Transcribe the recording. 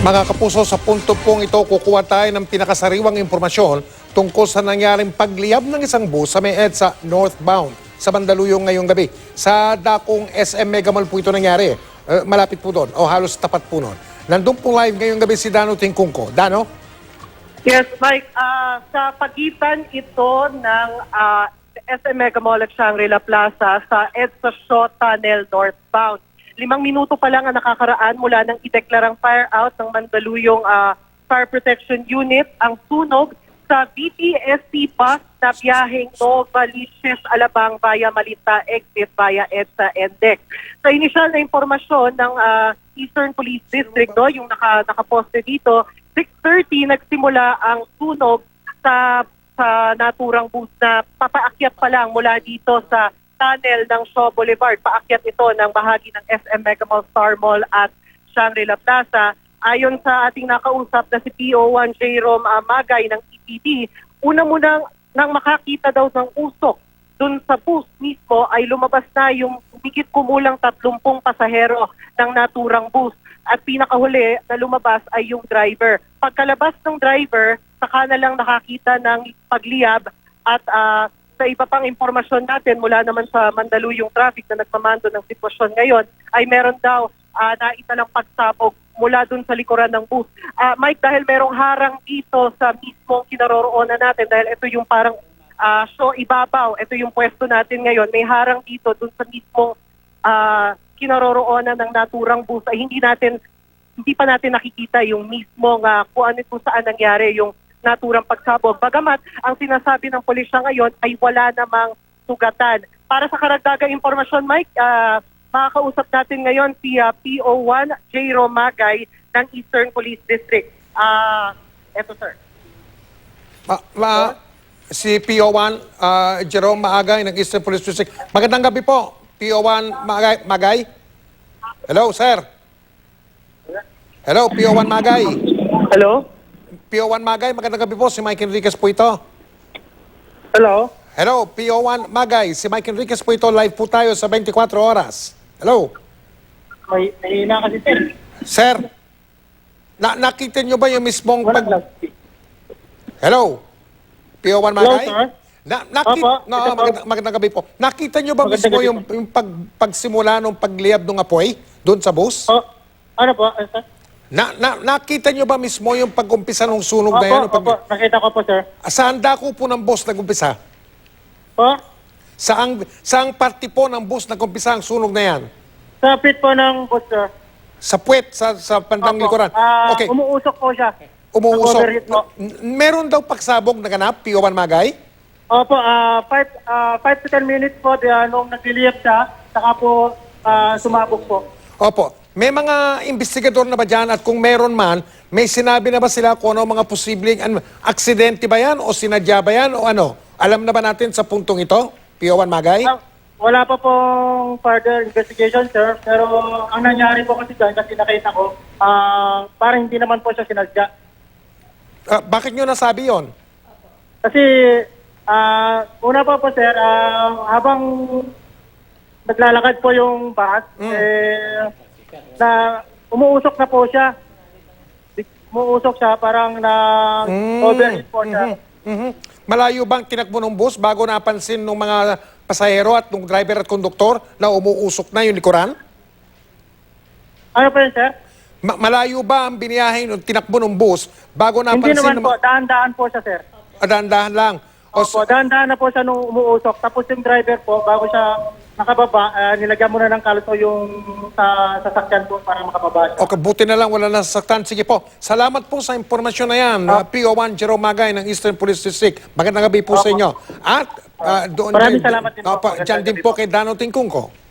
Mga kapuso, sa punto pong ito, kukuha tayo ng pinakasariwang impormasyon tungkol sa nangyaring pagliyab ng isang bus sa may EDSA northbound sa Mandaluyong ngayong gabi. Sa dakong SM Mega Mall po ito nangyari. Malapit po doon o halos tapat po doon. Nandun po live ngayong gabi si Dano Tingkungko. Dano? Yes, Mike. Sa pagitan ito ng SM Mega Mall at Shangri-La Plaza sa EDSA Shaw Tunnel northbound. 5 minuto pa lang ang nakakaraan mula ng ideklarang fire out ng Mandaluyong Fire Protection Unit ang sunog sa BTSC bus na biyaheng Novaliches, Alabang via Malita exit via EDSA NDEC. Sa inisyal na impormasyon ng Eastern Police District, yung nakaposte dito, 6:30 nagsimula ang sunog sa naturang bus na papaakyat pa lang mula dito sa tunnel ng Shaw Boulevard. Paakyat ito ng bahagi ng SM Mega Mall, Star Mall at Shangri-La Plaza. Ayon sa ating nakausap na si PO1 Jerome Magay ng EPD, una munang nang makakita daw ng usok dun sa bus mismo ay lumabas na yung higit kumulang 30 pasahero ng naturang bus. At pinakahuli na lumabas ay yung driver. Pagkalabas ng driver, saka na lang nakakita ng pagliyab at sa iba pang impormasyon natin mula naman sa Mandaluyong traffic na nagmamando ng sitwasyon ngayon ay meron daw naitalang pagsabog mula dun sa likuran ng bus. Mike, dahil merong harang dito sa mismong kinaroroonan natin dahil ito yung parang show ibabaw, ito yung pwesto natin ngayon, may harang dito dun sa mismong kinaroroonan ng naturang bus ay hindi pa natin nakikita yung mismong kung ano kung saan nangyari yung naturang pagsabog. Bagamat ang sinasabi ng pulisya ngayon ay wala namang sugatan. Para sa karagdagang impormasyon, Mike, makakausap natin ngayon si PO1 Jerome Magay ng Eastern Police District. Eto, sir. Si PO1 Jerome Magay ng Eastern Police District. Magandang gabi po, PO1 Magay. Hello, sir. Hello, PO1 Magay. Hello? PO1 Magay, magandang gabi po. Si Mike Enriquez po ito. Hello? Hello, PO1 Magay. Si Mike Enriquez po ito. Live po tayo sa 24 oras. Hello. May hina kasi, sir. Sir, nakita nyo ba yung mismong Hello? PO1 Magay? Hello, sir. Magandang gabi po. Nakita nyo ba mismo yung pagsimula ng pagliyab ng apoy doon sa bus? Ano po, sir? Nakita nyo ba mismo yung pag-umpisa ng sunog na yan? Opo, nakita ko po, sir. Saan dako po ng bus nag-umpisa? Po? Saang party po ng bus nag-umpisa ang sunog na yan? Sa pit po ng bus, sir. Sa puwet, sa bandang likuran? Okay, Umuusok po siya. umuusok. Nag-overheat po. Meron daw pagsabog na ganap, PO1 Magay? Opo, 5 to 10 minutes po nung nag-relief siya, saka po sumabog po. Opo. May mga investigador na ba dyan at kung meron man, may sinabi na ba sila kung ano mga posibleng aksidente ba yan o sinadya ba yan o ano? Alam na ba natin sa puntong ito, PO1 Magay? Wala pa pong further investigation, sir. Pero ang nangyari po kasi dyan, kasi nakita ko, parang hindi naman po siya sinadya. Bakit nyo nasabi yon? Kasi una po, sir, habang naglalakad po yung bus, na umuusok na po siya. Umuusok siya, parang overheat po siya. Malayo bang tinakbo ng bus bago napansin ng mga pasahero at ng driver at konduktor na umuusok na yung likuran? Ano po yun, sir? Malayo ba ang biniyahe nung tinakbo ng bus bago napansin? Hindi naman po, daan-daan po siya, sir. Dahan-dahan lang. Opo, dahan-dahan na po siya nung umuusok. Tapos yung driver po, bago siya nakababa, nilagyan muna ng kalso yung sasakyan po para makababa siya. Okay, buti na lang wala nasasaktan. Sige po, salamat po sa impormasyon na yan. PO1 Jerome Magay ng Eastern Police District. Magandang gabi po sa inyo. At doon Maraming salamat din po. Dyan din po kay Dano Tingkungko.